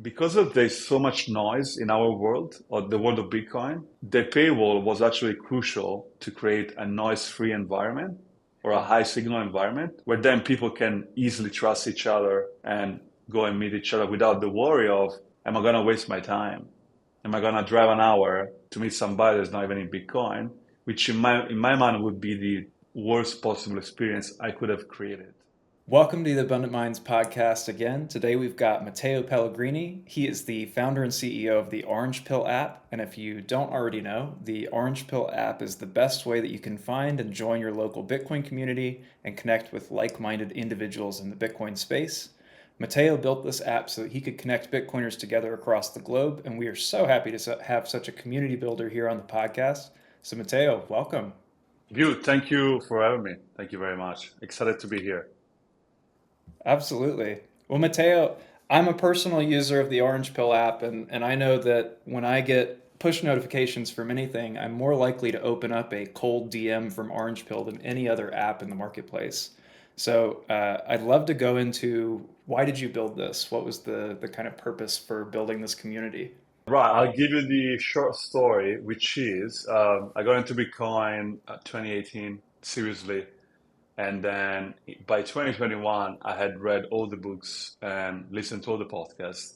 Because of there's so much noise in our world, or the world of Bitcoin, the paywall was actually crucial to create a noise-free environment or a high signal environment where then people can easily trust each other and go and meet each other without the worry of, am I going to waste my time? Am I going to drive an hour to meet somebody that's not even in Bitcoin? Which in my mind would be the worst possible experience I could have created. Welcome to the Abundant Minds podcast again. Today we've got Matteo Pellegrini. He is the founder and CEO of the Orange Pill app. And if you don't already know, the Orange Pill app is the best way that you can find and join your local Bitcoin community and connect with like minded individuals in the Bitcoin space. Matteo built this app so that he could connect Bitcoiners together across the globe. And we are so happy to have such a community builder here on the podcast. So, Matteo, welcome. View, thank you for having me. Thank you very much. Excited to be here. Absolutely. Well, Matteo, I'm a personal user of the Orange Pill app, and I know that when I get push notifications from anything, I'm more likely to open up a cold DM from Orange Pill than any other app in the marketplace. So I'd love to go into why did you build this? What was the kind of purpose for building this community? Right, I'll give you the short story, which is I got into Bitcoin 2018 seriously, and then by 2021 I had read all the books and listened to all the podcasts,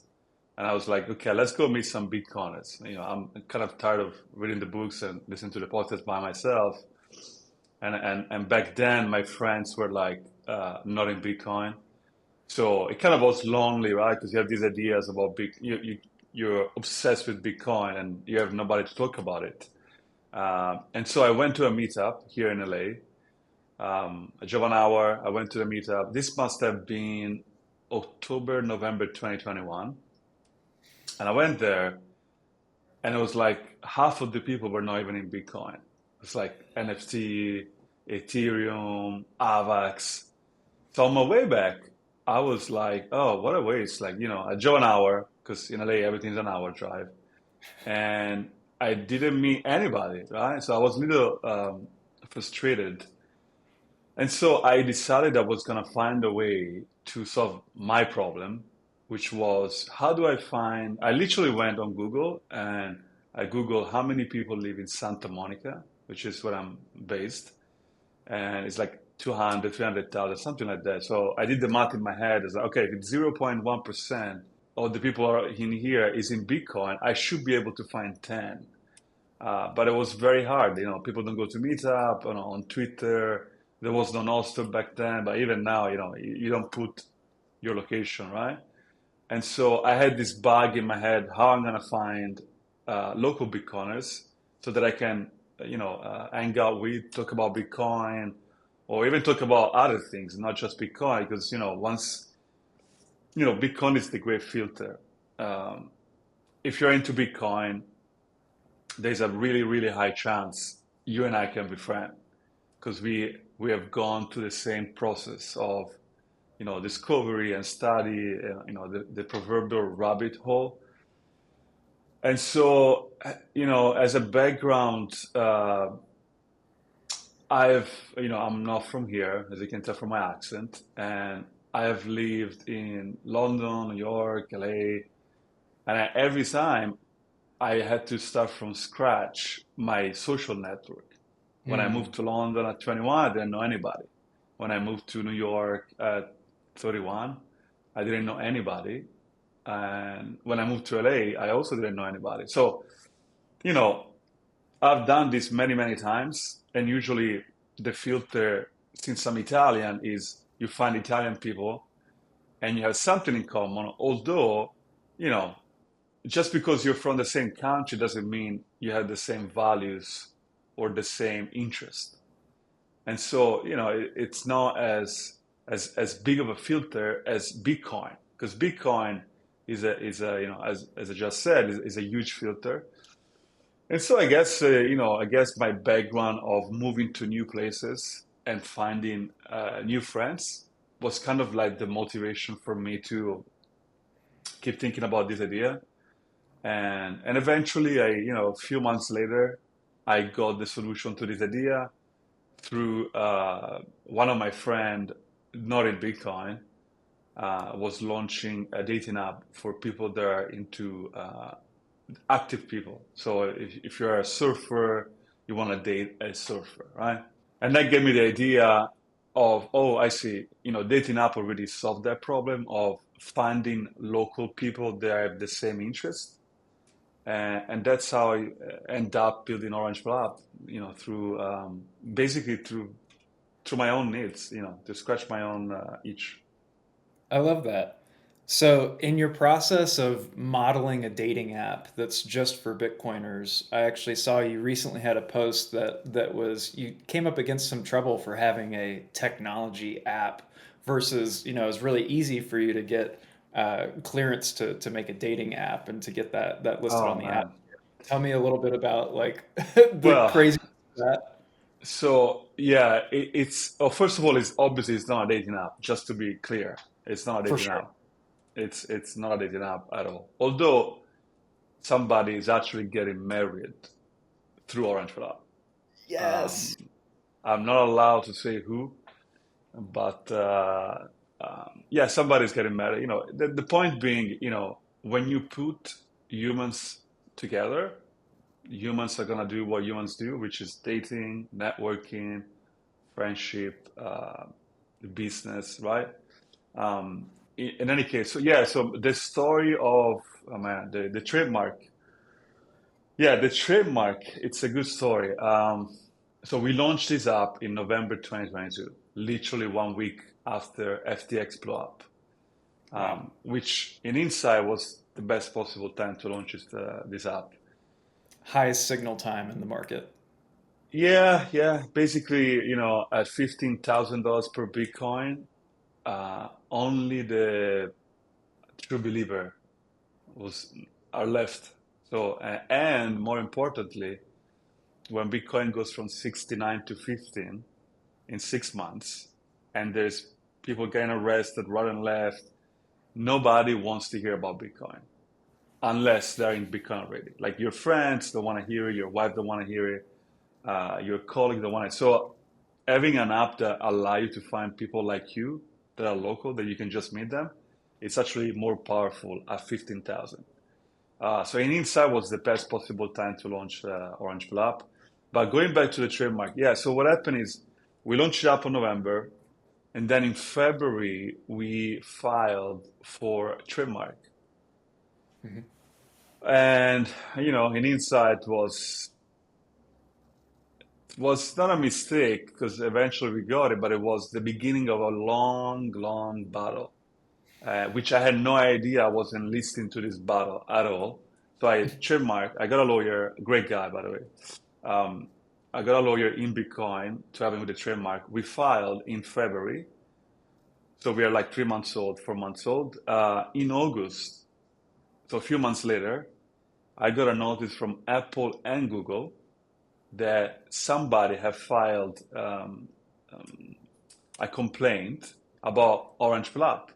and I was like, okay, let's go meet some Bitcoiners. I'm kind of tired of reading the books and listening to the podcast by myself. And back then my friends were like not in Bitcoin. So it kind of was lonely, right? Because you have these ideas about you're obsessed with Bitcoin and you have nobody to talk about it. And so I went to a meetup here in LA. I drove an hour. I went to the meetup. This must have been October, November 2021. And I went there, and it was like half of the people were not even in Bitcoin. It's like NFT, Ethereum, AVAX. So on my way back, I was like, oh, what a waste. Like, I drove an hour because in LA, everything's an hour drive. And I didn't meet anybody, right? So I was a little frustrated. And so I decided I was going to find a way to solve my problem, which was how do I find, I literally went on Google and I Googled how many people live in Santa Monica, which is where I'm based, and it's like 200, 300,000, something like that. So I did the math in my head. It's like, okay, if it's 0.1% of the people are in here is in Bitcoin, I should be able to find 10. But it was very hard. People don't go to Meetup, on Twitter. There was no Nostr back then, but even now, you don't put your location, right? And so I had this bug in my head, how I'm gonna find local Bitcoiners so that I can, hang out with, talk about Bitcoin, or even talk about other things, not just Bitcoin, because Bitcoin is the great filter. Um, if you're into Bitcoin, there's a really, really high chance you and I can be friends because we have gone through the same process of discovery and study, the proverbial rabbit hole. And so, as a background, I'm not from here, as you can tell from my accent, and I have lived in London, New York, LA, and every time I had to start from scratch my social network. When I moved Hmm. to London at 21, I didn't know anybody. When I moved to New York at 31, I didn't know anybody. And when I moved to LA, I also didn't know anybody. So, you know, I've done this many, many times. And usually the filter, since I'm Italian, is you find Italian people and you have something in common. Although, you know, just because you're from the same country doesn't mean you have the same values or the same interest. And so, it's not as big of a filter as Bitcoin, because Bitcoin is a as I just said is a huge filter. And so I guess my background of moving to new places and finding new friends was kind of like the motivation for me to keep thinking about this idea. And eventually, a few months later, I got the solution to this idea through one of my friend, not in Bitcoin. was launching a dating app for people that are into active people. So if you're a surfer, you want to date a surfer, right? And that gave me the idea of, oh, I see, dating app already solved that problem of finding local people that have the same interest. And that's how I end up building Orange Blab, through basically through my own needs, to scratch my own itch. I love that. So, in your process of modeling a dating app that's just for Bitcoiners, I actually saw you recently had a post that was you came up against some trouble for having a technology app versus, it's really easy for you to get clearance to make a dating app and to get that listed Oh on the app. man. Tell me a little bit about like the Well, crazy that so yeah, it's first of all, it's not a dating app. Just to be clear, it's not a for dating sure. app. It's not a dating app at all. Although somebody is actually getting married through Orange Blab. Yes. Um, I'm not allowed to say who, but yeah, somebody's getting married. The point being, when you put humans together, humans are gonna do what humans do, which is dating, networking, friendship, business, right? In any case, so yeah, so the story of, oh man, the trademark. Yeah, the trademark, it's a good story. So we launched this app in November 2022, literally 1 week after FTX blew up, Wow. which in insight was the best possible time to launch this app. Highest signal time in the market. Yeah, yeah. Basically, at $15,000 per Bitcoin, only the true believer was are left. So, and more importantly, when Bitcoin goes from 69 to 15 in 6 months, and there's people getting arrested right and left, nobody wants to hear about Bitcoin unless they're in Bitcoin already. Like your friends don't want to hear it, your wife don't want to hear it, your colleagues don't want it. So having an app that allow you to find people like you that are local that you can just meet them, it's actually more powerful at 15,000. So in Insight was the best possible time to launch Orange Blab. But going back to the trademark, yeah. So what happened is we launched it up in November, and then in February we filed for trademark. Mhm. And in Insight was not a mistake because eventually we got it, but it was the beginning of a long, long battle, which I had no idea I wasn't listening to this battle at all. So I trademarked. I got a lawyer, great guy, by the way. Um, I got a lawyer in Bitcoin to have him with the trademark. We filed in February. So we are like 3 months old, 4 months old. In August, so a few months later, I got a notice from Apple and Google that somebody had filed a complaint about Orange Blab.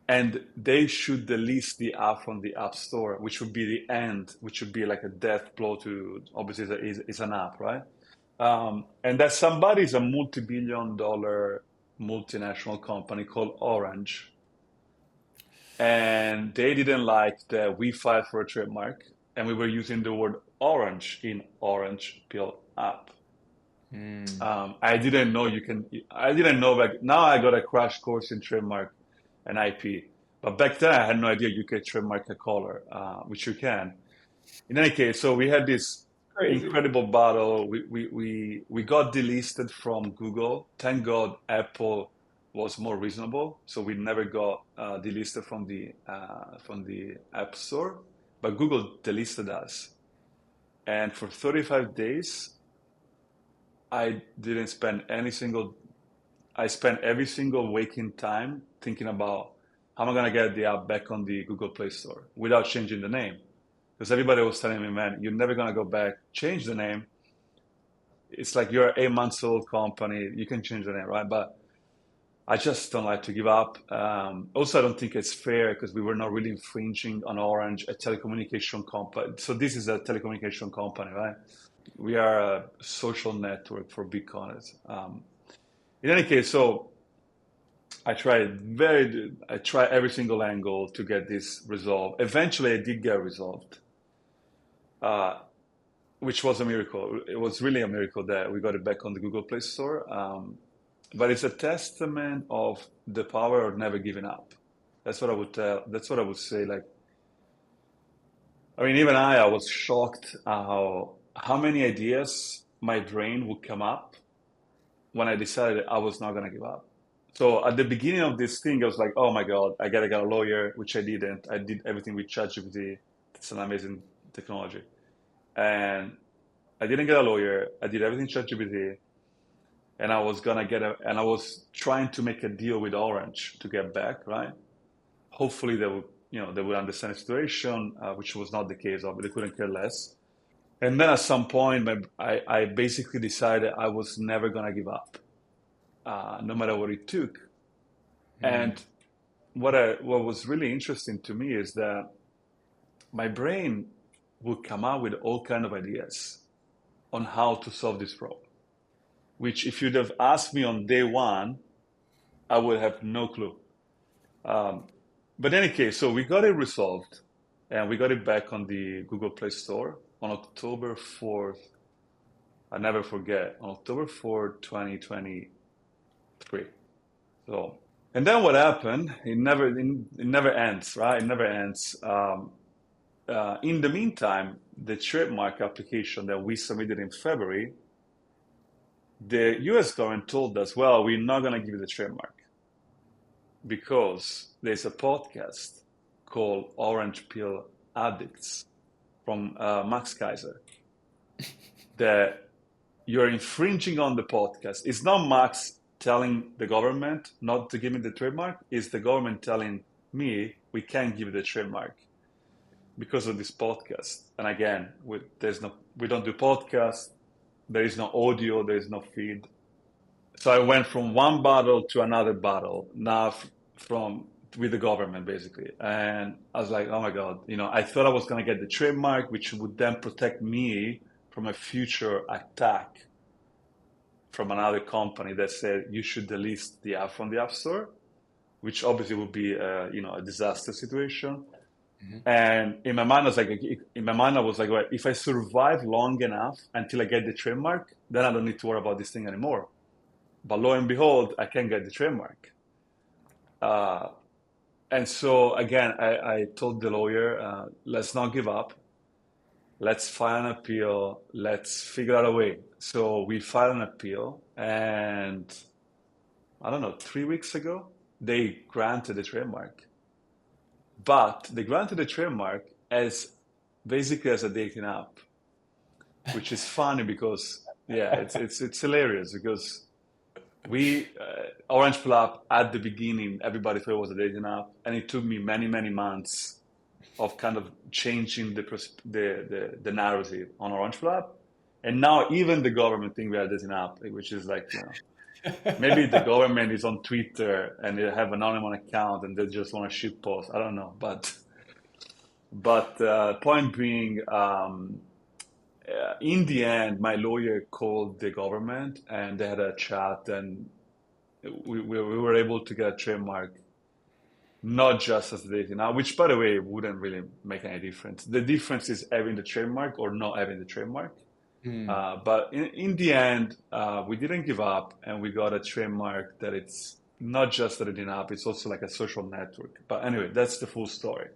And they should delist the app from the App Store, which would be the end, which would be like a death blow to, obviously, it's an app, right? And that somebody is a multi-billion dollar multinational company called Orange. And they didn't like that we filed for a trademark and we were using the word orange in Orange Pill app. Mm. I didn't know I didn't know back now I got a crash course in trademark and IP. But back then I had no idea you could trademark a color, which you can. In any case, so we had this Crazy. incredible battle. We got delisted from Google. Thank God Apple was more reasonable, so we never got delisted from the App Store. But Google delisted us, and for 35 days, I didn't spend any single. I spent every single waking time thinking about how am I gonna get the app back on the Google Play Store without changing the name. Because everybody was telling me, man, you're never gonna go back, change the name. It's like you're a 8 months old company, you can change the name, right? But I just don't like to give up. Also, I don't think it's fair because we were not really infringing on Orange, a telecommunication company. So this is a telecommunication company, right? We are a social network for Bitcoiners. In any case, so I tried every single angle to get this resolved. Eventually, I did get resolved, uh, which was a miracle. It was really a miracle that we got it back on the Google Play Store. But it's a testament of the power of never giving up. That's what I would tell. That's what I would say. Like, I mean, even I was shocked how many ideas my brain would come up when I decided I was not gonna give up. So at the beginning of this thing, I was like, oh my God, I gotta get a lawyer, which I didn't. I did everything with ChatGPT. It's an amazing technology. And I didn't get a lawyer. I did everything ChatGPT. And I was trying to make a deal with Orange to get back, right? Hopefully they would understand the situation, which was not the case, but they couldn't care less. And then at some point, I basically decided I was never gonna give up, no matter what it took. Hmm. And what was really interesting to me is that my brain would come up with all kind of ideas on how to solve this problem. Which, if you'd have asked me on day one, I would have no clue. Um, but in any case, so we got it resolved, and we got it back on the Google Play Store on October 4th. I never forget, on October 4th, 2023. So, and then what happened? It never ends, right? It never ends. In the meantime, the trademark application that we submitted in February, the US government told us, well, we're not going to give you the trademark because there's a podcast called Orange Pill Addicts from Max Kaiser that you're infringing on the podcast. It's not Max telling the government not to give me the trademark, it's the government telling me we can't give you the trademark because of this podcast. And again, we don't do podcasts. There is no audio. There is no feed. So I went from one battle to another battle now from with the government basically, and I was like, oh my God, I thought I was gonna get the trademark, which would then protect me from a future attack from another company that said you should delete the app from the App Store, which obviously would be a disaster situation. Hmm. And in my mind, I was like, well, if I survive long enough until I get the trademark, then I don't need to worry about this thing anymore. But lo and behold, I can get the trademark. Uh, and so again, I told the lawyer, let's not give up. Let's file an appeal. Let's figure out a way. So we filed an appeal, and I don't know, 3 weeks ago, they granted the trademark. But they granted the trademark as basically as a dating app, which is funny because yeah, it's hilarious because Orange Pill app at the beginning, everybody thought it was a dating app, and it took me many months of kind of changing the narrative on Orange Pill app, and now even the government think we are a dating app, which is like maybe the government is on Twitter and they have an anonymous account and they just want to shit post. I don't know, but point being, in the end, my lawyer called the government and they had a chat, and we were able to get a trademark, not just as the dating now, which by the way wouldn't really make any difference. The difference is having the trademark or not having the trademark. Hmm. But in the end, we didn't give up and we got a trademark that it's not just a dating app, it's also like a social network. But anyway, that's the full story.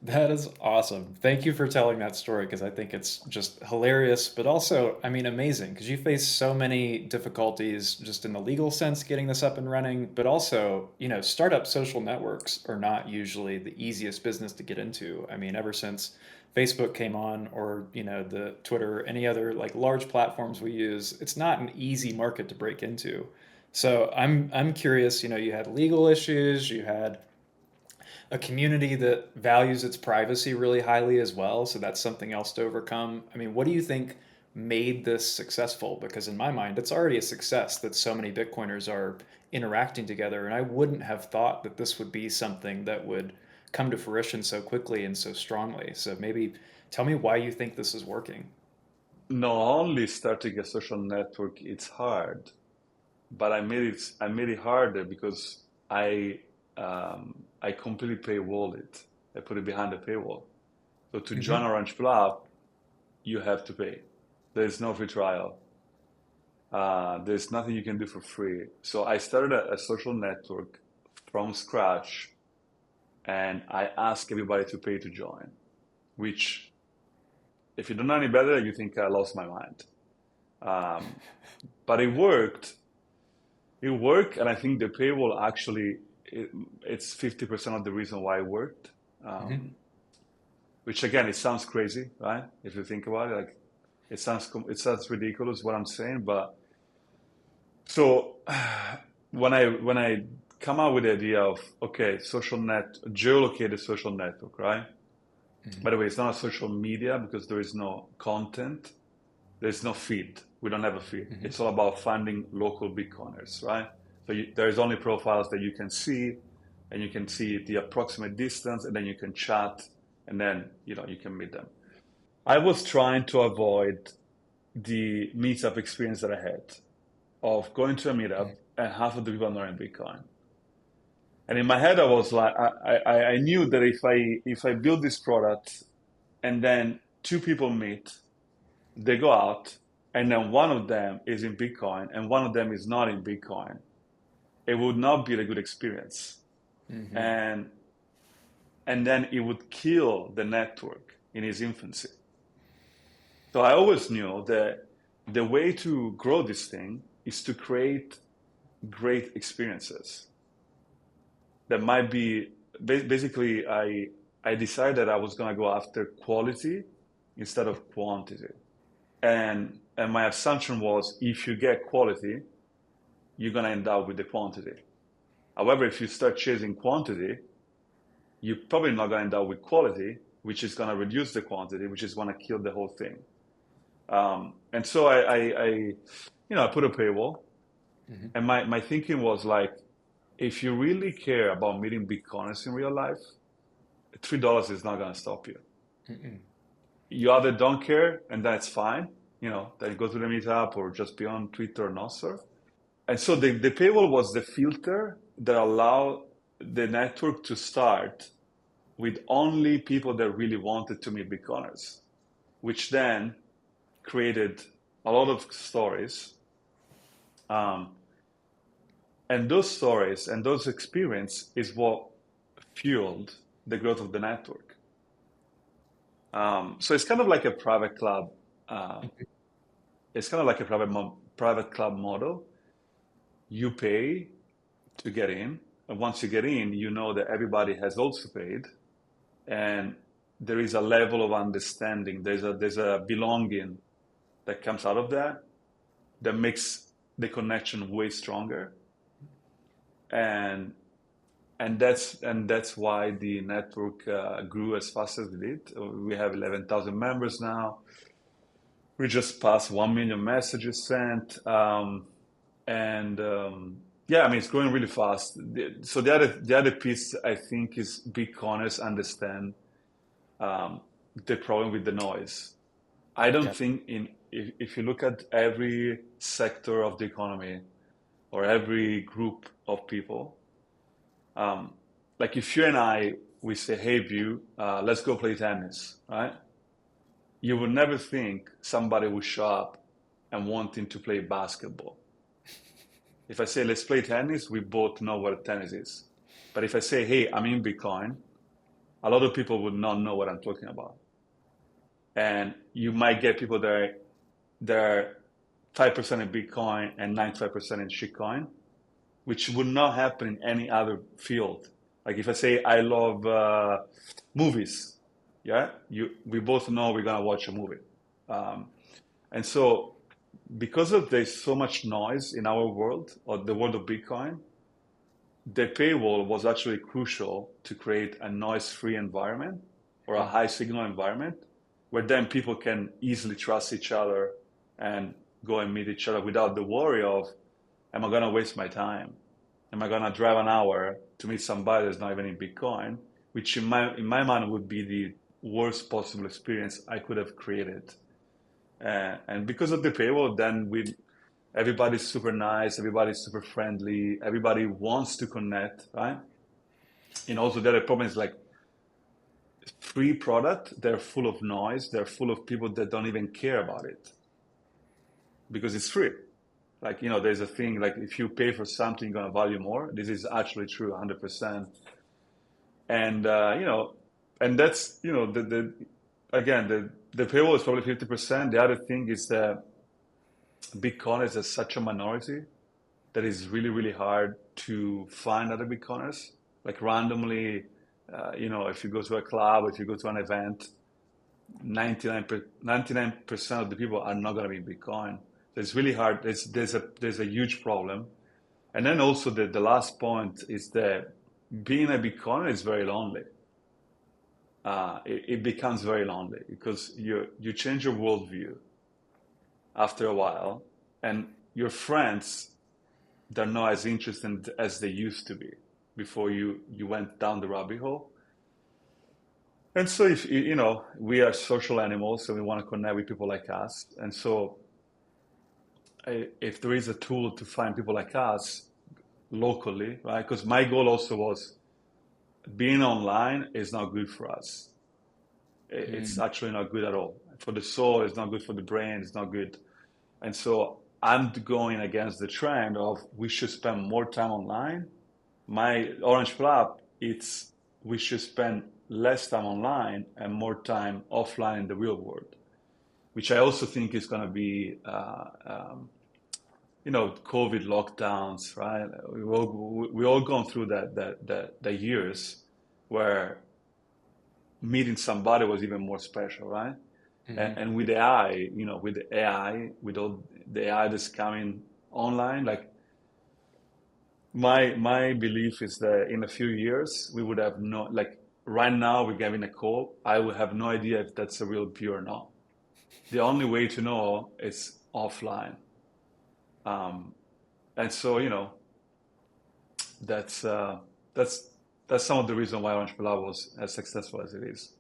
That is awesome. Thank you for telling that story because I think it's just hilarious, but also, I mean, amazing because you face so many difficulties just in the legal sense getting this up and running, but also, startup social networks are not usually the easiest business to get into. I mean, ever since Facebook came on or, the Twitter, any other like large platforms we use, it's not an easy market to break into. So I'm curious, you had legal issues, you had a community that values its privacy really highly as well. So that's something else to overcome. I mean, what do you think made this successful? Because in my mind, it's already a success that so many Bitcoiners are interacting together. And I wouldn't have thought that this would be something that would come to fruition so quickly and so strongly. So maybe tell me why you think this is working. Not only starting a social network, it's hard, but I made it harder because I I completely paywall it. I put it behind the paywall. So to join Hmm. Orange Club, you have to pay. There's no free trial. There's nothing you can do for free. So I started a social network from scratch, and I asked everybody to pay to join, which, if you don't know any better, you think I lost my mind. Um, but it worked. It worked, and I think the paywall actually it's 50% of the reason why it worked. Hmm. Um, which again, it sounds crazy, right? If you think about it, like it sounds ridiculous what I'm saying, but so when I come out with the idea of okay, geolocated social network, right? By the way, it's not a social media because there is no content, there's no feed. We don't have a feed. Hmm. It's all about finding local Bitcoiners, right? So there's only profiles that you can see, and you can see the approximate distance, and then you can chat, and then you can meet them. I was trying to avoid the meetup experience that I had of going to a meetup and half of the people are not in Bitcoin. And in my head, I was like, I knew that if I build this product and then two people meet, they go out, and then one of them is in Bitcoin and one of them is not in Bitcoin, it would not be a good experience. Hmm. And and then it would kill the network in its infancy. So I always knew that the way to grow this thing is to create great experiences that might be basically I decided I was going to go after quality instead of quantity. And my assumption was if you get quality, you're going to end up with the quantity. However, if you start chasing quantity, you're probably not going to end up with quality, which is going to reduce the quantity, which is going to kill the whole thing. And so I put a paywall, Hmm. and my thinking was like, if you really care about meeting Bitcoiners in real life, $3 is not going to stop you. Hmm. You either don't care, and that's fine, then you go to the meetup or just be on Twitter or Nostr. And so the paywall was the filter that allowed the network to start with only people that really wanted to meet Bitcoiners, which then created a lot of stories. Um, and those stories and those experience is what fueled the growth of the network. So it's kind of like a private club. Uh, it's kind of like a private club model. You pay to get in, and once you get in, you know that everybody has also paid, and there is a level of understanding. There's a belonging that comes out of that makes the connection way stronger, and and that's why the network grew as fast as it did. We have 11,000 members now. We just passed 1 million messages sent, and yeah, I mean it's growing really fast. So the other piece I think is Bitcoiners understand um, the problem with the noise. I don't Yeah. think if you look at every sector of the economy or every group of people, um, like if you and I we say, "Hey, View, let's go play tennis," right? You would never think somebody would show up and wanting to play basketball. If I say, "Let's play tennis," we both know what tennis is. But if I say, "Hey, I'm in Bitcoin," a lot of people would not know what I'm talking about. And you might get people that are 5% in Bitcoin and 95% in shitcoin, which would not happen in any other field. Like if I say I love movies, yeah, we both know we're gonna watch a movie, um, and so because of there's so much noise in our world or the world of Bitcoin, the paywall was actually crucial to create a noise-free environment or a Yeah. high signal environment where then people can easily trust each other and go and meet each other without the worry of, am I going to waste my time? Am I going to drive an hour to meet somebody that's not even in Bitcoin? Which in my mind would be the worst possible experience I could have created. And because of the paywall, then Everybody's super nice, everybody's super friendly, everybody wants to connect, right? And also the other problem is like free product, they're full of noise, they're full of people that don't even care about it because it's free. Like, there's a thing like if you pay for something, you're gonna value more. This is actually true 100%. And and that's, the again, the paywall is probably 50%. The other thing is that Bitcoiners are such a minority that it's really, really hard to find other Bitcoiners. Like randomly, if you go to a club, if you go to an event, 99% of the people are not going to be in Bitcoin. So it's really hard. There's a huge problem. And then also the last point is that being a Bitcoiner is very lonely. It becomes very lonely because you change your worldview after a while, and your friends, they're not as interested as they used to be before you went down the rabbit hole. And so if we are social animals, so we want to connect with people like us. And so if there is a tool to find people like us locally, right? Because my goal also was being online is not good for us. It's Mm. actually not good at all. For the soul, it's not good for the brain, it's not good. And so I'm going against the trend of we should spend more time online. My Orange Club, it's we should spend less time online and more time offline in the real world, which I also think is going to be, COVID lockdowns, right? We all gone through the years where meeting somebody was even more special, right? Hmm. And with AI, with the AI, with all the AI that's coming online, like my belief is that in a few years we would have no like right now we're getting a call. I would have no idea if that's a real view or not. The only way to know is offline. Um, and so that's uh, that's that's some of the reason why Orange Pilar was as successful as it is.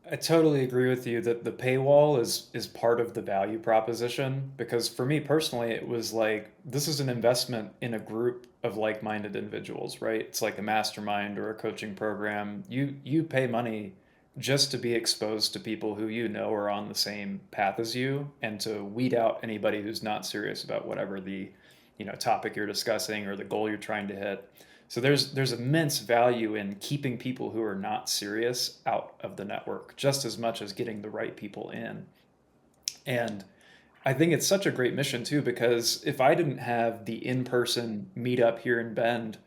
I totally agree with you that the paywall is part of the value proposition because for me personally it was like this is an investment in a group of like-minded individuals, right? It's like a mastermind or a coaching program. You pay money just to be exposed to people who you know are on the same path as you and to weed out anybody who's not serious about whatever the topic you're discussing or the goal you're trying to hit. So there's immense value in keeping people who are not serious out of the network just as much as getting the right people in. And I think it's such a great mission too because if I didn't have the in-person meetup here in Bend,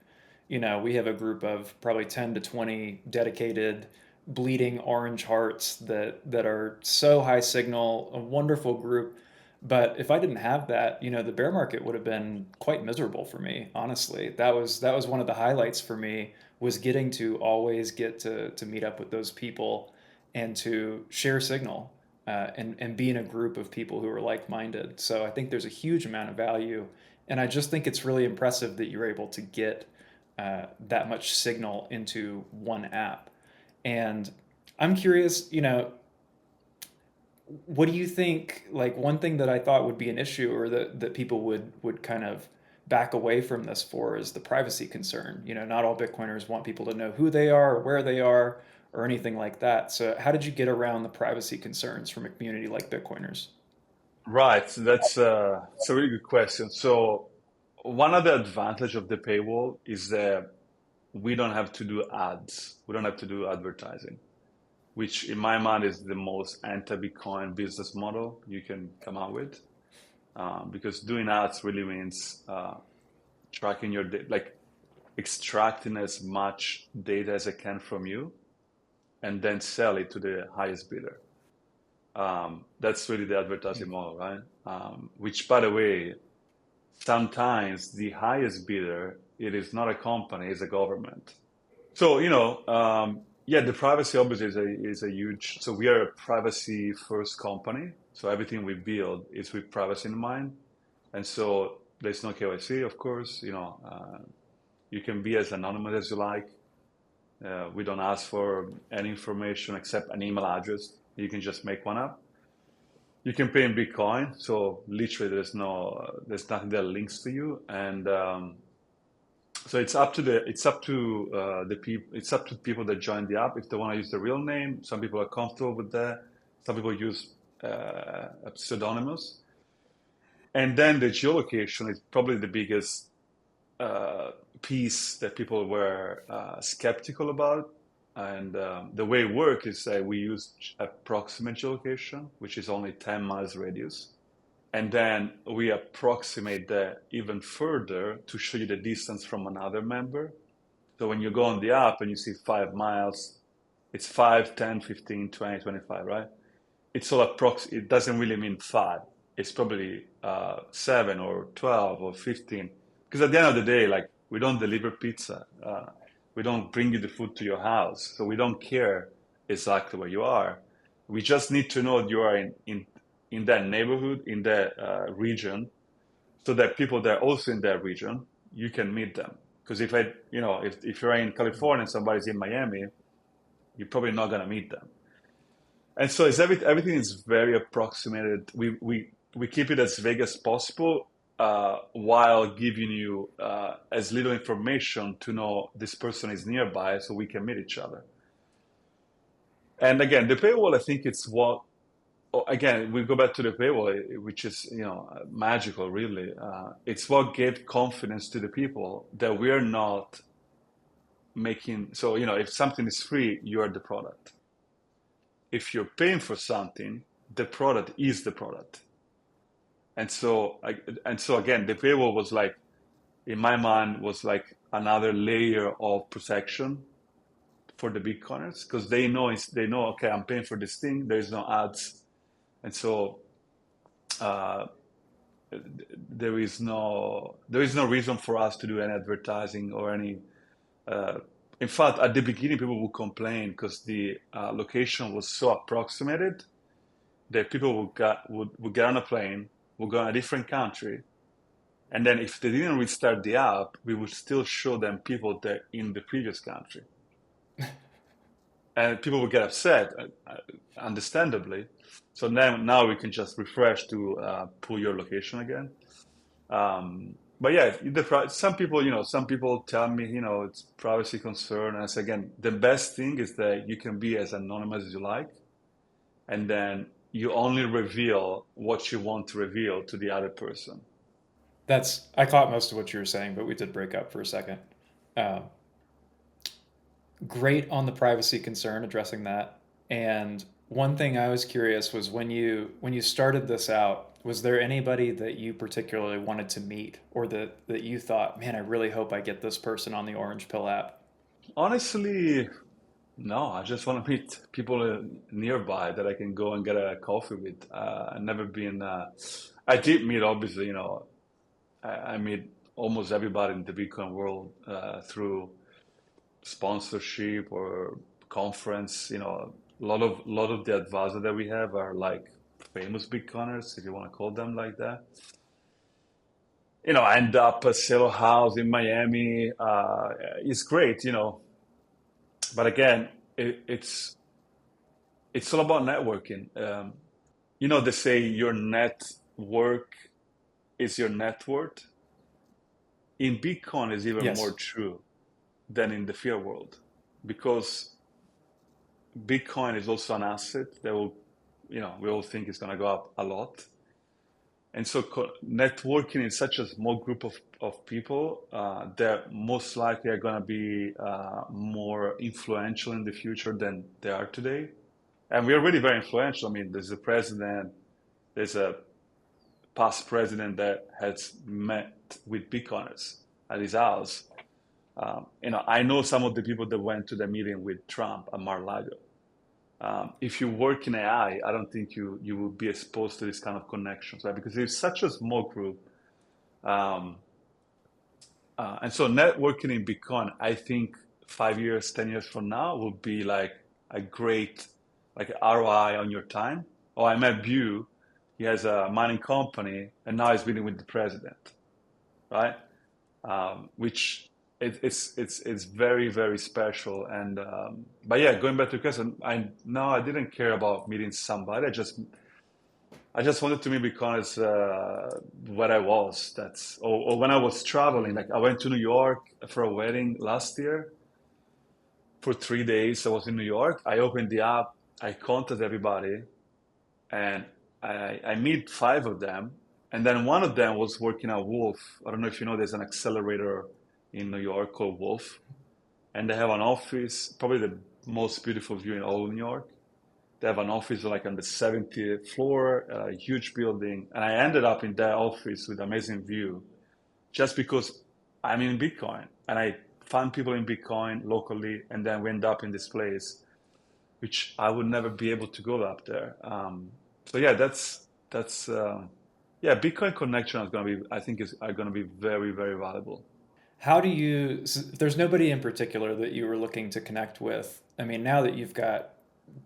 we have a group of probably 10 to 20 dedicated bleeding orange hearts that are so high signal, a wonderful group. But if I didn't have that, the bear market would have been quite miserable for me, honestly. That was one of the highlights for me was getting to always get to meet up with those people and to share signal and be in a group of people who are like-minded. So I think there's a huge amount of value. And I just think it's really impressive that you're able to get that much signal into one app. And I'm curious, what do you think? Like one thing that I thought would be an issue, or that people would kind of back away from this for, is the privacy concern. Not all Bitcoiners want people to know who they are, or where they are, or anything like that. So, how did you get around the privacy concerns from a community like Bitcoiners? Right, that's a really good question. So one of the advantage of the paywall is that we don't have to do ads. We don't have to do advertising, which in my mind is the most anti-Bitcoin business model you can come out with. Because doing ads really means tracking your like extracting as much data as I can from you and then sell it to the highest bidder. That's really the advertising model, right? Which, by the way, sometimes the highest bidder, it is not a company, it's a government. So, yeah, the privacy obviously is a huge, so we are a privacy first company. So everything we build is with privacy in mind. And so there's no KYC, of course, you can be as anonymous as you like. We don't ask for any information except an email address. You can just make one up. you can pay in Bitcoin, so literally there's nothing that links to you, and so it's up to the people it's up to people that join the app if they want to use the real name. Some people are comfortable with that. Some people use a pseudonymous, and then the geolocation is probably the biggest uh, piece that people were skeptical about. And the way it works is that we use approximate geolocation, which is only 10 miles radius. And then we approximate that even further to show you the distance from another member. So when you go on the app and you see 5 miles, it's 5, 10, 15, 20, 25, right? It's all it doesn't really mean five. It's probably 7 or 12 or 15. Because at the end of the day, like we don't deliver pizza. We don't bring you the food to your house. So we don't care exactly where you are. We just need to know you are in that neighborhood, in that region, so that people that are also in that region, you can meet them. Because if you're in California and somebody's in Miami, you're probably not going to meet them. And so everything is very approximated. We keep it as vague as possible while giving you as little information to know this person is nearby so we can meet each other. And again, the paywall, I think it's what, again, we go back to the paywall, which is, magical, really. It's what gave confidence to the people that we're not making, so, if something is free, you are the product. If you're paying for something, the product is the product. And so again, the paywall was like, in my mind, was like another layer of protection for the Bitcoiners because they know, okay, I'm paying for this thing. There is no ads, and so uh, there is no reason for us to do any advertising or any. Uh, in fact, at the beginning, people would complain because the location was so approximated that people would get on a plane, would go in a different country, and then if they didn't restart the app, we would still show them people that in the previous country, and people would get upset, understandably. So now we can just refresh to pull your location again. But yeah, some people tell me, it's privacy concern. And again, the best thing is that you can be as anonymous as you like, and then you only reveal what you want to reveal to the other person. I caught most of what you were saying, but we did break up for a second. Um, Great on the privacy concern, addressing that. And one thing I was curious was when you started this out, was there anybody that you particularly wanted to meet, or that you thought, man, I really hope I get this person on the Orange Pill app? Honestly, no, I just want to meet people nearby that I can go and get a coffee with. I've never been. I did meet, obviously, I meet almost everybody in the Bitcoin world through sponsorship or conference. A lot of the advisors that we have are like famous Bitcoiners, if you want to call them like that. I end up a solo house in Miami. It's great, but again, it's all about networking. They say your network is your net worth. In Bitcoin is even more Yes. true than in the fiat world because Bitcoin is also an asset that we all think is going to go up a lot. And so networking is such a small group of people that most likely are going to be more influential in the future than they are today. And we're already very influential. I mean, there's a past president that has met with Bitcoiners at his house. I know some of the people that went to the meeting with Trump at Mar-a-Lago. If you work in AI, I don't think you will be exposed to this kind of connections, right? Because it's such a small group. Um, and so networking in Bitcoin, I think 5 years, 10 years from now will be like a great like ROI on your time. Oh, I met Bu. He has a mining company and now he's meeting with the president, right? Which it's very very special. And but yeah, going back to the question, I no, I didn't care about meeting somebody. I just wanted to meet Bitcoin is where I was. Or when I was traveling. Mm. Like I went to New York for a wedding last year for 3 days. I was in New York. I opened the app. I contacted everybody, and I meet five of them. And then one of them was working at Wolf. I don't know if you know, there's an accelerator in New York called Wolf, and they have an office, probably the most beautiful view in all of New York. They have an office like on the 70th floor, a huge building, and I ended up in that office with amazing view just because I'm in Bitcoin and I found people in Bitcoin locally, and then we end up in this place, which I would never be able to go up there. So yeah, that's yeah, Bitcoin connection is going to be, I think, is are going to be very, very valuable. How do you, there's nobody in particular that you were looking to connect with. I mean, now that you've got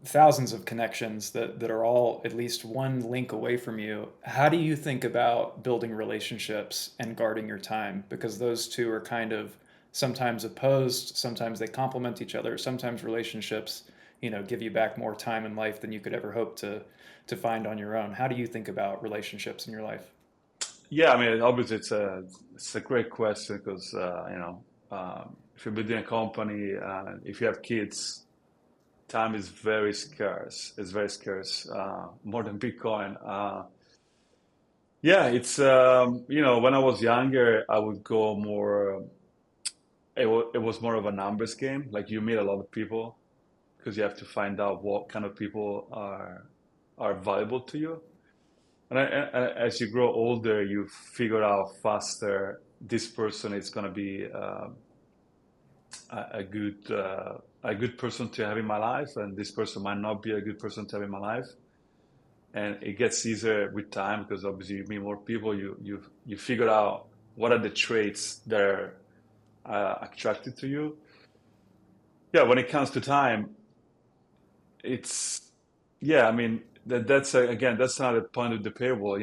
thousands of connections that are all at least one link away from you, how do you think about building relationships and guarding your time? Because those two are kind of sometimes opposed, sometimes they complement each other, sometimes relationships, give you back more time in life than you could ever hope to find on your own. How do you think about relationships in your life? Yeah, I mean, obviously it's a great question because if you're building a company, if you have kids, time is very scarce. It's very scarce, more than Bitcoin. Yeah, it's when I was younger, I would go more. It was more of a numbers game. Like you meet a lot of people because you have to find out what kind of people are valuable to you. And as you grow older, you figure out faster this person is going to be a good person to have in my life, and this person might not be a good person to have in my life. And it gets easier with time because obviously you meet more people. You figure out what are the traits that are attracted to you. Yeah, when it comes to time, it's yeah. I mean again, that's another point of the parable.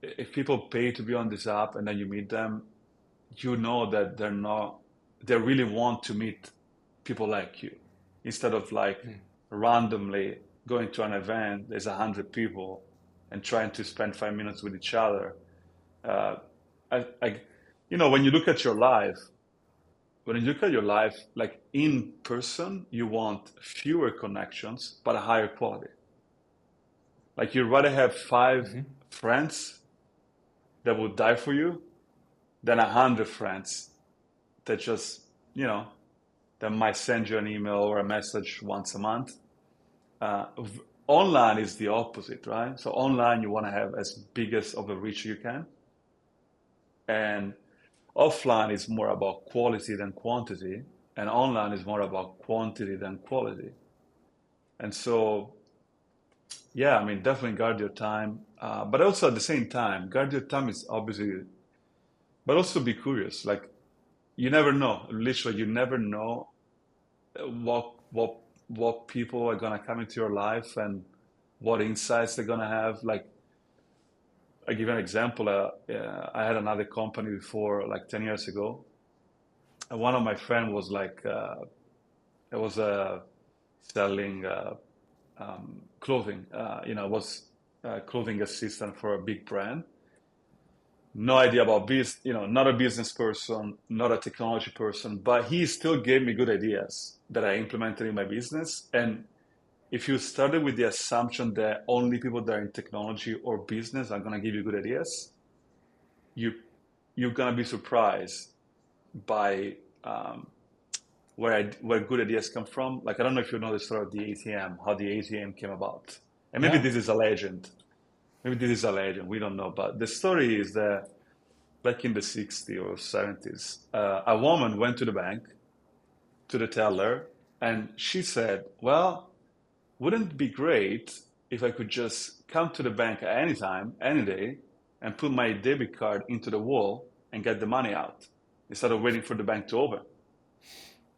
If people pay to be on this app and then you meet them, you know that they really want to meet people like you instead of like Mm. randomly going to an event. There's 100 people and trying to spend 5 minutes with each other. Uh, I when you look at your life, like in person, you want fewer connections but a higher quality. Like you'd rather have five Hmm. friends that will die for you than 100 friends that just, you know, that might send you an email or a message once a month. Uh, Online is the opposite, right? So online you want to have as big as of a reach you can, and offline is more about quality than quantity, and online is more about quantity than quality. And so, yeah, I mean, definitely guard your time, but also at the same time, guard your time is obviously, but also be curious. Like you never know, literally, you never know what people are gonna come into your life and what insights they're gonna have. Like I give you an example. I had another company before, like 10 years ago, and one of my friend was like, I was selling clothing. Was a clothing assistant for a big brand. No idea about business, not a business person, not a technology person, but he still gave me good ideas that I implemented in my business. And if you started with the assumption that only people that are in technology or business are going to give you good ideas, you you're going to be surprised by where good ideas come from. Like I don't know if you know the story of the ATM, how the ATM came about, and maybe No. this is a legend. Maybe this is a legend. We don't know, but the story is that back in the 60s or 70s, a woman went to the bank to the teller, and she said, "Well, wouldn't it be great if I could just come to the bank at any time, any day, and put my debit card into the wall and get the money out instead of waiting for the bank to open?"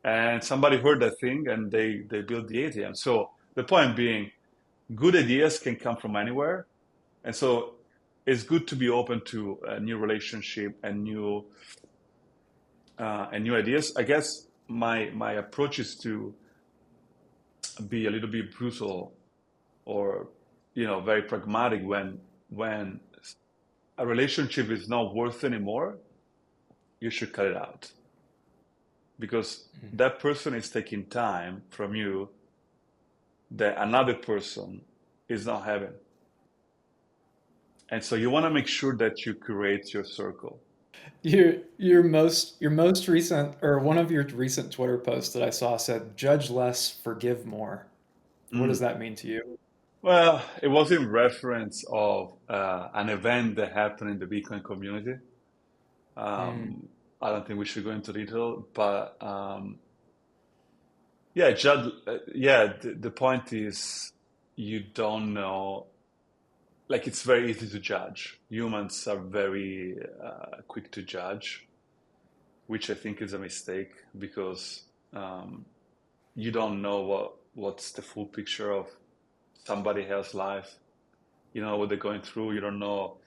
And somebody heard that thing and they built the ATM. So the point being, good ideas can come from anywhere. And so it's good to be open to a new relationship and new ideas. I guess my approach is to be a little bit brutal or very pragmatic when when a relationship is not worth anymore, you should cut it out because Mm. that person is taking time from you that another person is not having. And so you want to make sure that you create your circle. Your most recent, or one of your recent Twitter posts that I saw said, "Judge less, forgive more." What does Mm. that mean to you? Well, it was in reference of an event that happened in the Bitcoin community. Mm. Um, I don't think we should go into detail, but yeah, Judd, yeah, the point is you don't know, like it's very easy to judge. Humans are very quick to judge, which I think is a mistake because um, you don't know what's the full picture of somebody else's life. You know what they're going through. You don't know.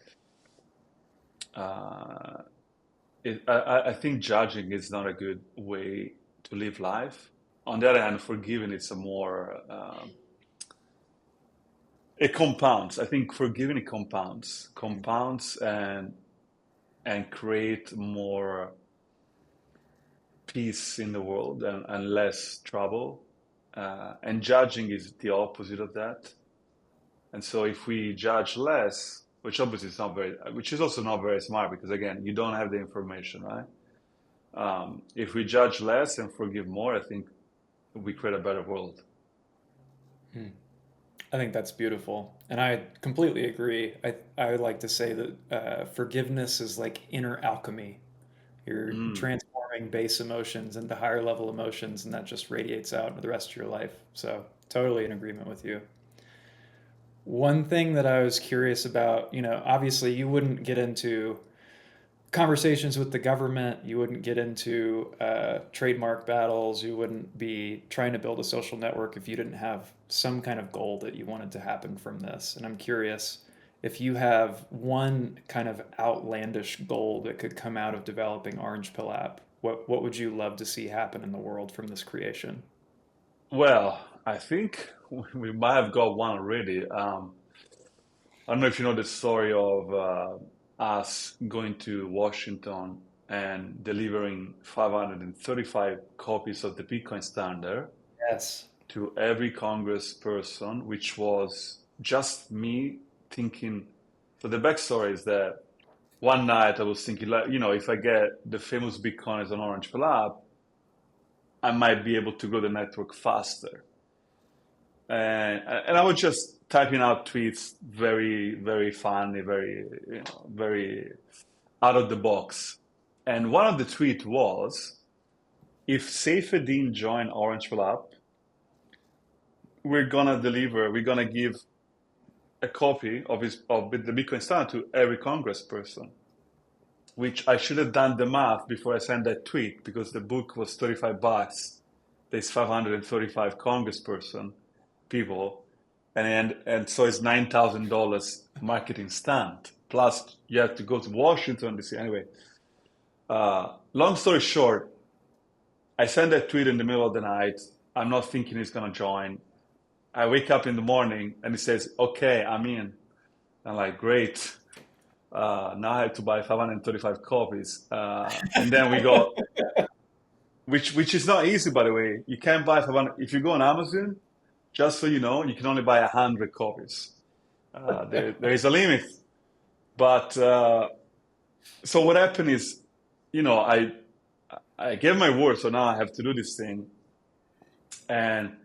Uh, I think judging is not a good way to live life. On the other hand, forgiving is a more it compounds. I think forgiving it compounds and create more peace in the world and less trouble. And judging is the opposite of that. And so if we judge less, which obviously is not very, which is also not very smart because again, you don't have the information, right? If we judge less and forgive more, I think we create a better world. Mm. I think that's beautiful, and I completely agree. I would like to say that forgiveness is like inner alchemy. You're Mm. transforming base emotions into higher level emotions, and that just radiates out into the rest of your life. So, totally in agreement with you. One thing that I was curious about, obviously you wouldn't get into conversations with the government, you wouldn't get into trademark battles, you wouldn't be trying to build a social network if you didn't have some kind of goal that you wanted to happen from this. And I'm curious if you have one kind of outlandish goal that could come out of developing Orange Pill app. What would you love to see happen in the world from this creation? Well, I think we might have got one already. I don't know if you know the story of us going to Washington and delivering 535 copies of the Bitcoin Standard Yes. to every congressperson, which was just me thinking. So the backstory is that one night I was thinking, like, if I get the famous Bitcoiners on Orange Pill app, I might be able to grow the network faster. And I was just typing out tweets, very very funny, very out of the box. And one of the tweet was, if Saifedean join Orange Pill app, we're gonna give a copy of the Bitcoin Standard to every congressperson. Which I should have done the math before I sent that tweet because the book was $35. There's 535 congressperson people, and so it's $9,000 marketing stunt. Plus, you have to go to Washington DC. Anyway, long story short, I sent that tweet in the middle of the night. I'm not thinking he's gonna join. I wake up in the morning and he says, "Okay, I'm in." I'm like, "Great." Now I have to buy 535 copies, and then we got which is not easy, by the way. You can't buy 500 if you go on Amazon. Just so you know, you can only buy 100 copies. There is a limit. But so what happened is, you know, I gave my word, so now I have to do this thing. And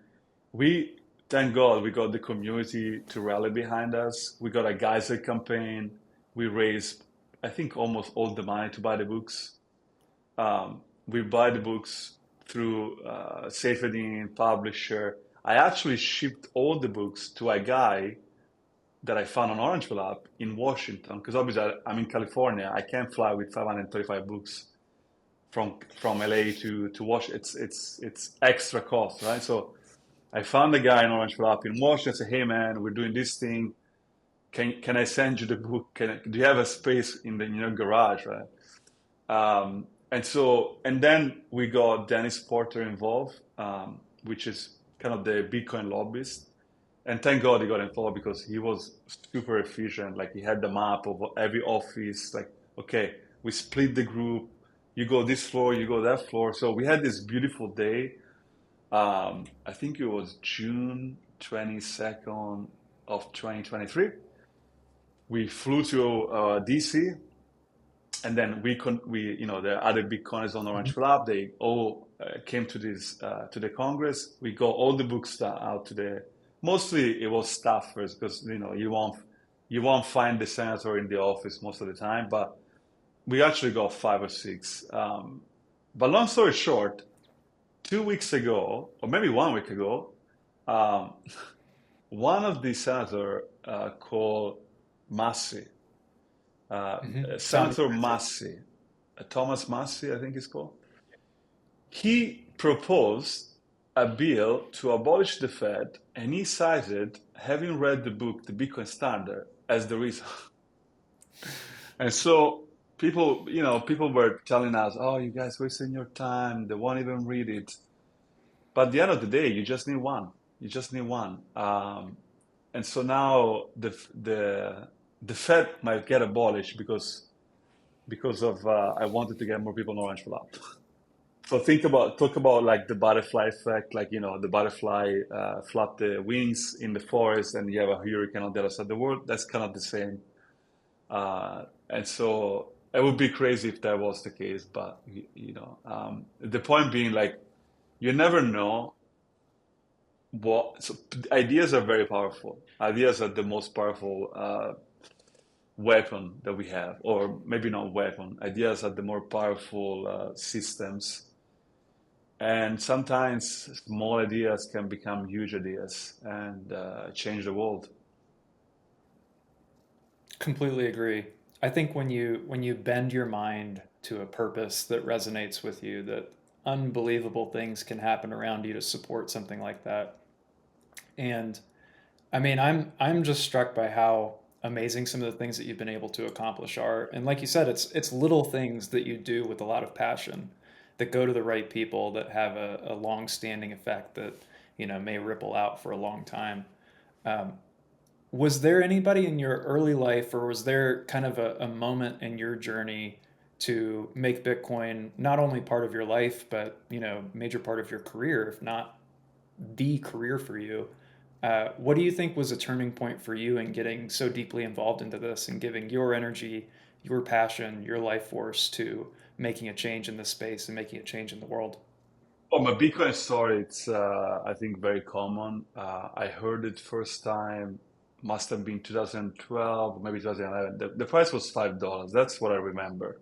we, thank God, we got the community to rally behind us. We got a Geyser campaign. We raised, I think, almost all the money to buy the books. We buy the books through Safedin publisher. I actually shipped all the books to a guy that I found on Orangeville app in Washington, because obviously I'm in California. I can't fly with 535 books from LA to Washington. It's extra cost, right? So I found a guy in Orangeville app in Washington. I said, "Hey man, we're doing this thing. Can I send you the book? Do you have a space in your garage, right?" And then we got Dennis Porter involved, which is kind of the Bitcoin lobbyist. And thank God he got involved because he was super efficient. Like he had the map of every office. Like, okay, we split the group. You go this floor, you go that floor. So we had this beautiful day. I think it was June 22nd of 2023. We flew to DC, and then the other big corners on Orange Mhm. Club, they all came to this to the Congress. We got all the books out to the. Mostly it was staffers because you won't find the senator in the office most of the time, but we actually got five or six. But long story short, 2 weeks ago, or maybe 1 week ago, um, one of the senator called Massey, Tommy. Senator Massey, Thomas Massey, I think it's called. He proposed a bill to abolish the Fed, and he cited having read the book, The Bitcoin Standard, as the reason. And so people were telling us, "Oh, you guys wasting your time. They won't even read it." But at the end of the day, you just need one. You just need one. And so now the Fed might get abolished because of I wanted to get more people on Orange Flap. So talk about like the butterfly effect, like the butterfly flap the wings in the forest, and you have a hurricane on the other side of the world. That's kind of the same. And so it would be crazy if that was the case, but the point being, like, you never know what. So ideas are very powerful. Ideas are the most powerful weapon that we have, or maybe not weapon. Ideas are the more powerful systems. And sometimes small ideas can become huge ideas and change the world. Completely agree. I think when you bend your mind to a purpose that resonates with you, that unbelievable things can happen around you to support something like that. And I mean, I'm just struck by how amazing some of the things that you've been able to accomplish are. And like you said, it's little things that you do with a lot of passion that go to the right people that have a long-standing effect that, may ripple out for a long time. Um, was there anybody in your early life, or was there kind of a moment in your journey to make Bitcoin not only part of your life, but, major part of your career, if not the career for you? What do you think was a turning point for you in getting so deeply involved into this and giving your energy, your passion, your life force to making a change in this space and making a change in the world? Oh, my Bitcoin story, it's I think very common. I heard it first time, must have been 2012, maybe 2011. The price was $5. That's what I remember.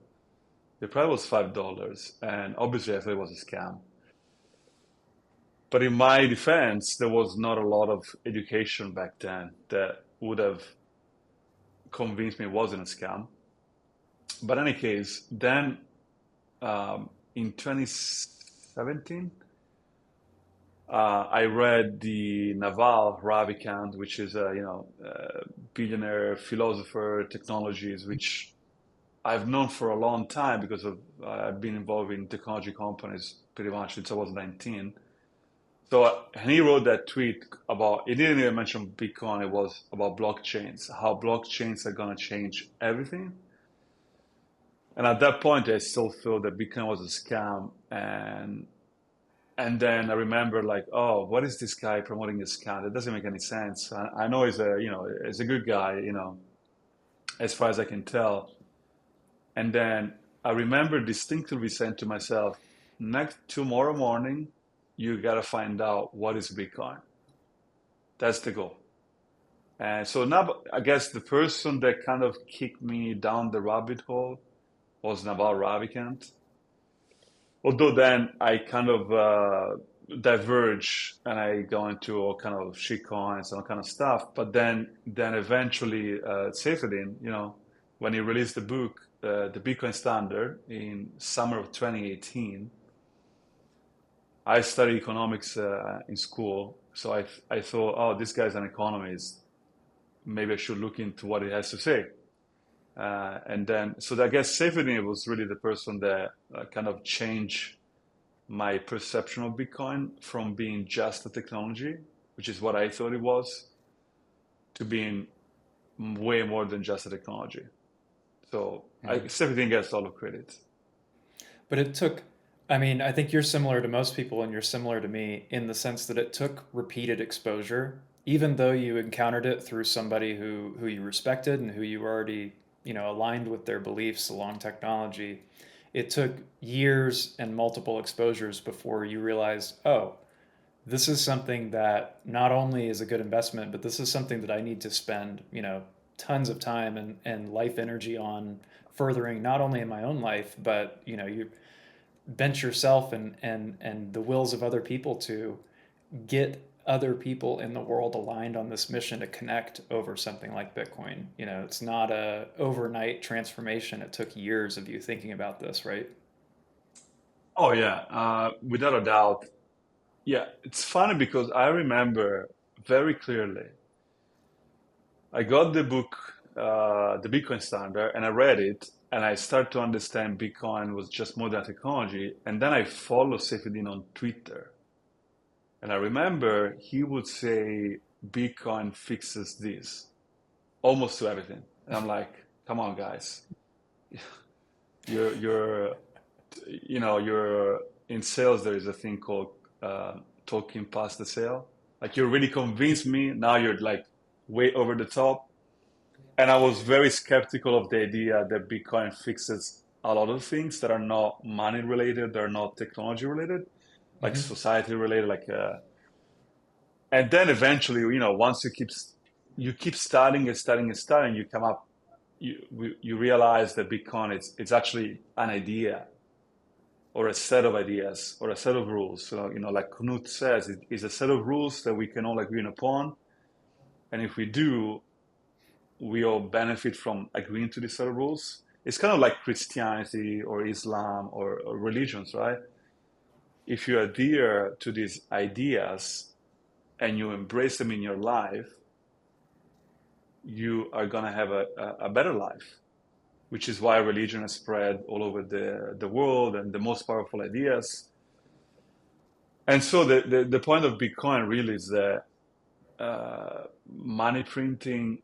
The price was $5, and obviously I thought it was a scam. But in my defense, there was not a lot of education back then that would have convinced me it wasn't a scam. But in any case, then in 2017, I read the Naval Ravikant, which is a billionaire philosopher technologies, which I've known for a long time because I've been involved in technology companies pretty much since I was 19. So and he wrote that tweet about, he didn't even mention Bitcoin, it was about blockchains, how blockchains are gonna change everything. And at that point, I still felt that Bitcoin was a scam, and then I remember like, oh, what is this guy promoting a scam? That doesn't make any sense. I know he's a good guy, as far as I can tell. And then I remember distinctly saying to myself, next tomorrow morning, you gotta find out what is Bitcoin. That's the goal. And so now I guess the person that kind of kicked me down the rabbit hole was Naval Ravikant. Although then I kind of diverge and I go into all kind of shit coins and all kind of stuff. But then eventually, Seyfedin, when he released the book, the Bitcoin Standard in summer of 2018, I studied economics in school. So I thought, oh, this guy's an economist. Maybe I should look into what he has to say. And then, so I guess Seyfedin was really the person that kind of changed my perception of Bitcoin from being just a technology. which is what I thought it was, to being way more than just a technology. So I Mhm. everything gets a lot of credit. But it took, I mean, I think you're similar to most people and you're similar to me in the sense that it took repeated exposure, even though you encountered it through somebody who you respected and who you already, aligned with their beliefs along technology. It took years and multiple exposures before you realized, oh, this is something that not only is a good investment, but this is something that I need to spend, tons of time and life energy on furthering not only in my own life, but you bent yourself and the wills of other people to get other people in the world aligned on this mission to connect over something like Bitcoin. It's not a overnight transformation. It took years of you thinking about this, right? Oh yeah, without a doubt. Yeah, it's funny because I remember very clearly. I got the book, The Bitcoin Standard, and I read it, and I started to understand Bitcoin was just modern technology. And then I followed Sefidin on Twitter, and I remember he would say Bitcoin fixes this almost to everything, and I'm like, come on, guys, you're you're in sales. There is a thing called talking past the sale. Like you really convinced me. Now you're like way over the top. And I was very skeptical of the idea that Bitcoin fixes a lot of things that are not money related, they're not technology related, like Mm-hmm. society related, and then eventually, once you keep studying and studying and studying, you come up, you realize that Bitcoin it's actually an idea or a set of ideas or a set of rules. So, like Knut says, it is a set of rules that we can all agree upon. And if we do, we all benefit from agreeing to these set of rules. It's kind of like Christianity or Islam or religions, right? If you adhere to these ideas and you embrace them in your life, you are going to have a better life, which is why religion has spread all over the world and the most powerful ideas. And so the point of Bitcoin really is that money printing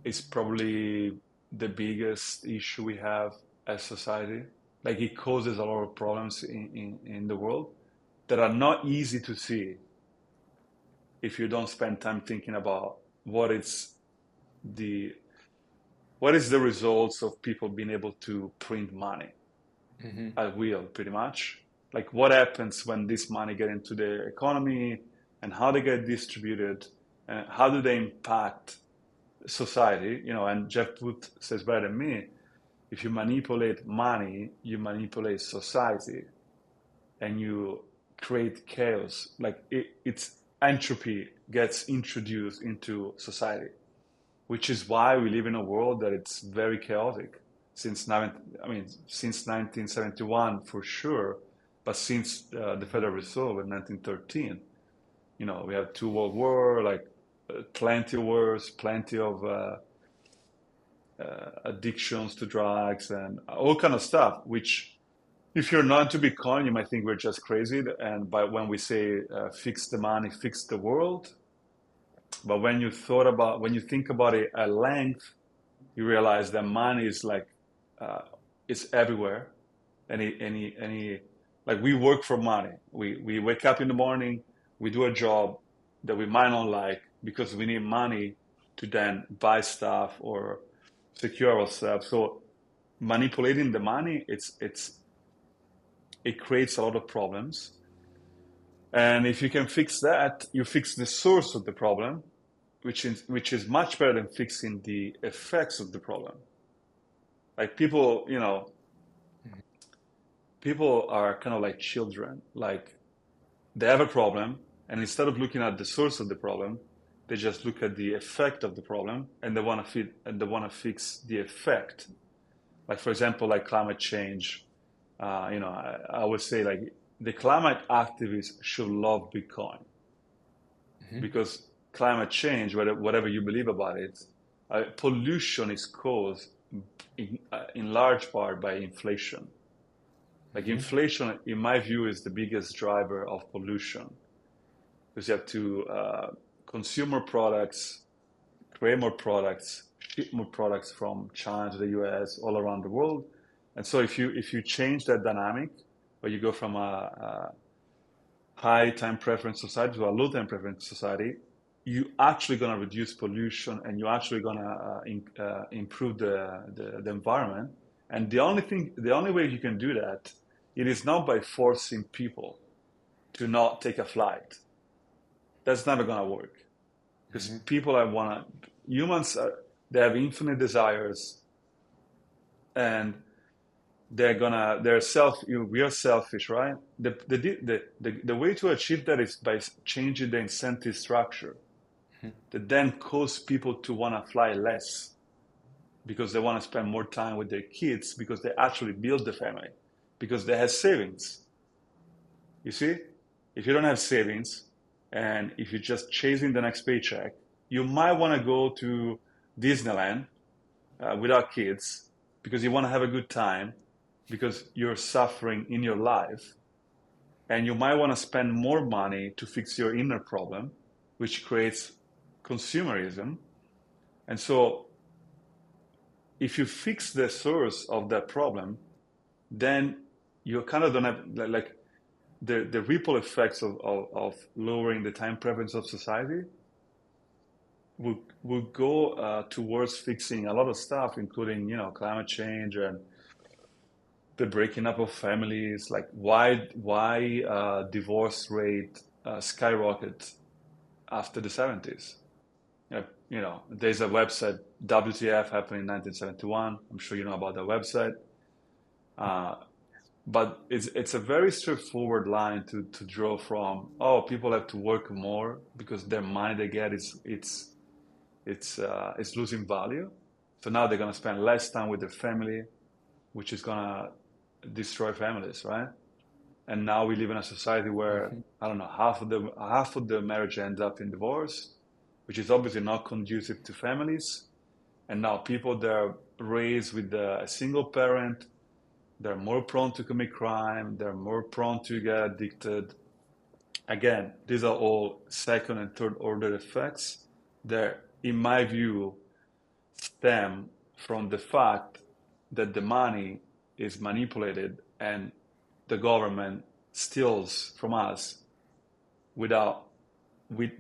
is probably the biggest issue we have as society. Like it causes a lot of problems in the world that are not easy to see if you don't spend time thinking about what is the what is the results of people being able to print money Mm-hmm. at will, pretty much. Like what happens when this money get into the economy and how they get distributed and how do they impact society, and Jeff Booth says better than me, if you manipulate money, you manipulate society and you create chaos. Like it's entropy gets introduced into society, which is why we live in a world that it's very chaotic since 1971 for sure, but since the Federal Reserve in 1913, we have two world war, like plenty of wars, plenty of addictions to drugs and all kind of stuff, which if you're not into Bitcoin, you might think we're just crazy. And by when we say fix the money, fix the world, but when you think about it at length, you realize that money is like it's everywhere. Any like we work for money. We wake up in the morning, we do a job that we might not like because we need money to then buy stuff or secure ourselves. So manipulating the money, it creates a lot of problems. And if you can fix that, you fix the source of the problem, which is much better than fixing the effects of the problem. Like people are kind of like children. Like they have a problem, and instead of looking at the source of the problem, they just look at the effect of the problem, and they want to fix the effect. Like for example, like climate change. I would say like the climate activists should love Bitcoin Mm-hmm. because climate change, whatever you believe about it, pollution is caused in large part by inflation. Like Mm-hmm. inflation, in my view, is the biggest driver of pollution. because you have to consume more products, create more products, ship more products from China to the US, all around the world. And so if you change that dynamic, where you go from a high time preference society to a low time preference society, you actually going to reduce pollution and you're actually going to improve the environment. And the only way you can do that, it is not by forcing people to not take a flight. That's never going to work because Hmm. people are humans are, they have infinite desires and we are selfish, right? The way to achieve that is by changing the incentive structure that then cause people to want to fly less because they want to spend more time with their kids because they actually build the family because they have savings. You see, if you don't have savings and if you're just chasing the next paycheck, you might want to go to Disneyland without kids because you want to have a good time because you're suffering in your life and you might want to spend more money to fix your inner problem, which creates consumerism. And so if you fix the source of that problem, then you kind of don't have like the ripple effects of lowering the time preference of society will go towards fixing a lot of stuff, including climate change and the breaking up of families. Like why divorce rate skyrocket after the 70s? There's a website, WTF happened in 1971. I'm sure you know about that website. Uh, but it's a very straightforward line to draw from. Oh, people have to work more because their money they get is it's losing value. So now they're gonna spend less time with their family, which is gonna destroy families, right? And now we live in a society where Hmm. I don't know half of the marriage ends up in divorce, which is obviously not conducive to families. And now people that are raised with a single parent, they're more prone to commit crime, they're more prone to get addicted. Again, these are all second and third order effects that, in my view, stem from the fact that the money is manipulated and the government steals from us without with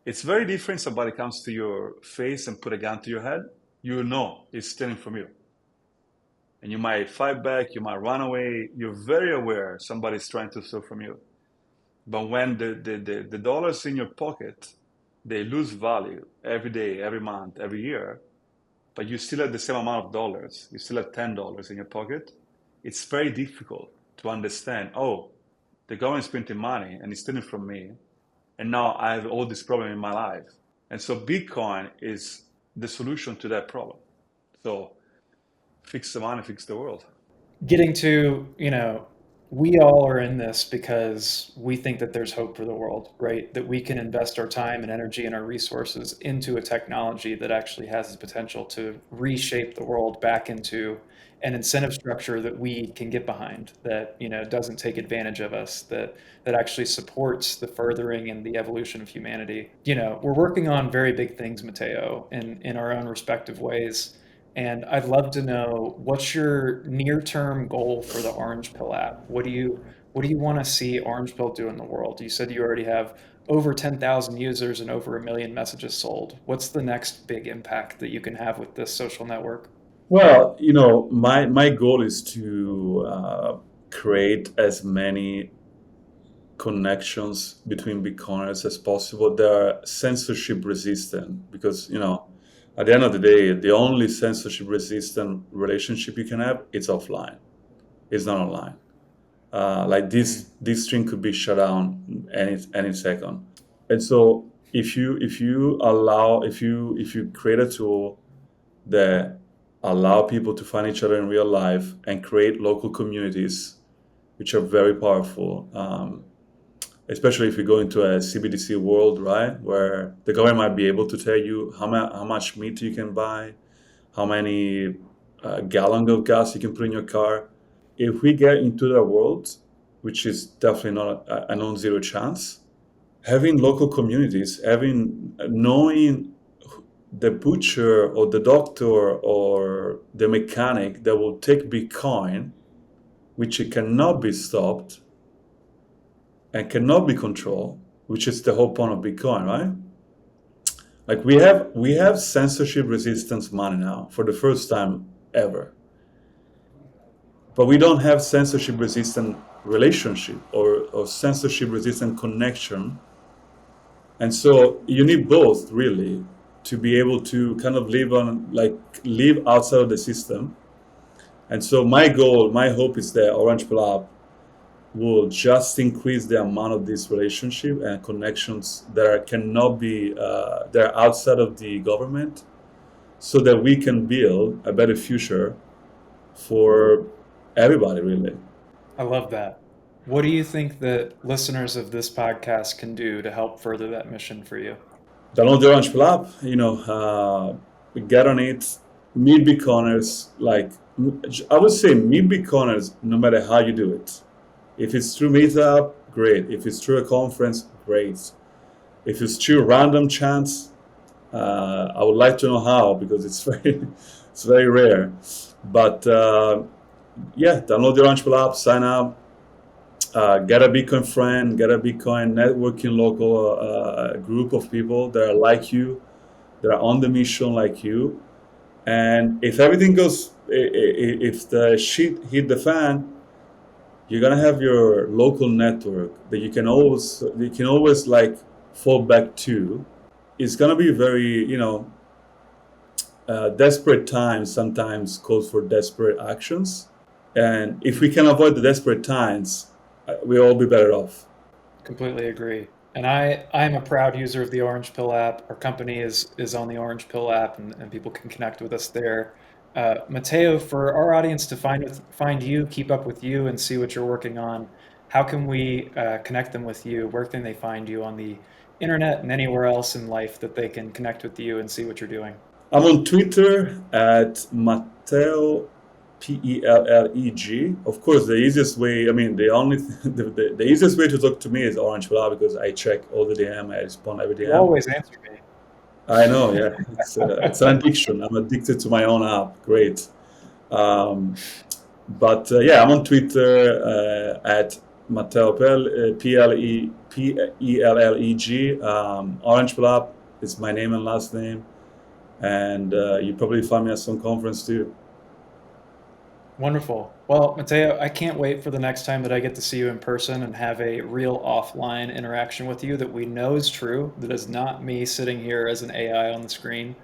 it's very different. Somebody comes to your face and put a gun to your head, you know it's stealing from you. And you might fight back, you might run away, you're very aware somebody's trying to steal from you. But when the dollars in your pocket, they lose value every day, every month, every year, but you still have the same amount of dollars, you still have $10 in your pocket, it's very difficult to understand, oh, the government's printing money and it's stealing from me, and now I have all this problem in my life. And so Bitcoin is the solution to that problem. So fix the money, fix the world. Getting to, we all are in this because we think that there's hope for the world, right? That we can invest our time and energy and our resources into a technology that actually has the potential to reshape the world back into an incentive structure that we can get behind, that, doesn't take advantage of us, that actually supports the furthering and the evolution of humanity. We're working on very big things, Matteo, in our own respective ways. And I'd love to know, what's your near-term goal for the Orange Pill app? What do you want to see Orange Pill do in the world? You said you already have over 10,000 users and over 1 million messages sold. What's the next big impact that you can have with this social network? Well, my goal is to create as many connections between Bitcoiners as possible. They are censorship resistant because, at the end of the day, the only censorship resistant relationship you can have is offline. It's not online. Like Mm. this string could be shut down any second. And so if you create a tool that allow people to find each other in real life and create local communities, which are very powerful. Especially if you go into a CBDC world, right, where the government might be able to tell you how much meat you can buy, how many gallon of gas you can put in your car. If we get into that world, which is definitely not a non-zero chance, having local communities, having knowing the butcher or the doctor or the mechanic that will take Bitcoin, which it cannot be stopped and cannot be controlled, which is the whole point of Bitcoin, right? Like we have censorship resistance money now for the first time ever, but we don't have censorship resistant relationship or censorship resistant connection. And so you need both really to be able to kind of live outside of the system. And so my goal, my hope is that Orange Pill app will just increase the amount of this relationship and connections cannot be that are outside of the government, so that we can build a better future for everybody, really. I love that. What do you think that listeners of this podcast can do to help further that mission for you? Download the Orange Pill app, get on it, meet Bitcoiners. I would say meet Bitcoiners no matter how you do it. If it's through Meetup, great. If it's through a conference, great. If it's through random chance, I would like to know how, because it's very rare. But yeah, download the Orange Pill app, sign up, get a Bitcoin friend, get a Bitcoin networking local group of people that are like you, that are on the mission like you. And if everything goes, if the shit hit the fan, you're gonna have your local network that you can always like fall back to. It's gonna be very, desperate times sometimes calls for desperate actions. And if we can avoid the desperate times, we'll all be better off. Completely agree. And I'm a proud user of the Orange Pill app. Our company is on the Orange Pill app, and people can connect with us there. Matteo, for our audience to find you, keep up with you, and see what you're working on, how can we connect them with you? Where can they find you on the internet and anywhere else in life that they can connect with you and see what you're doing? I'm on Twitter at Matteo Pelleg. Of course, the easiest way, I mean, the only the easiest way to talk to me is Orange Pill because I check all the DM, I respond every You DM. always answer me. I know, yeah, it's an addiction. I'm addicted to my own app. Great. Um, but yeah, I'm on Twitter at Matteo Pelleg. Orange Pill app is my name and last name, and you probably find me at some conference too. Wonderful. Well, Matteo, I can't wait for the next time that I get to see you in person and have a real offline interaction with you that we know is true, that is not me sitting here as an AI on the screen.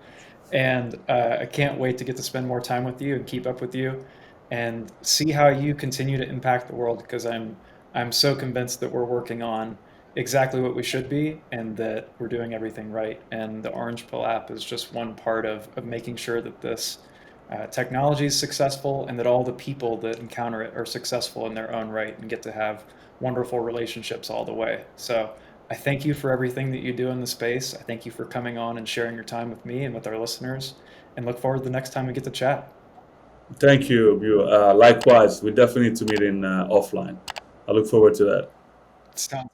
And I can't wait to get to spend more time with you and keep up with you and see how you continue to impact the world because I'm so convinced that we're working on exactly what we should be and that we're doing everything right. And the Orange Pill app is just one part of making sure that this technology is successful and that all the people that encounter it are successful in their own right and get to have wonderful relationships all the way. So I thank you for everything that you do in the space. I thank you for coming on and sharing your time with me and with our listeners, and look forward to the next time we get to chat. Thank you. Likewise, we definitely need to meet in offline. I look forward to that. Sounds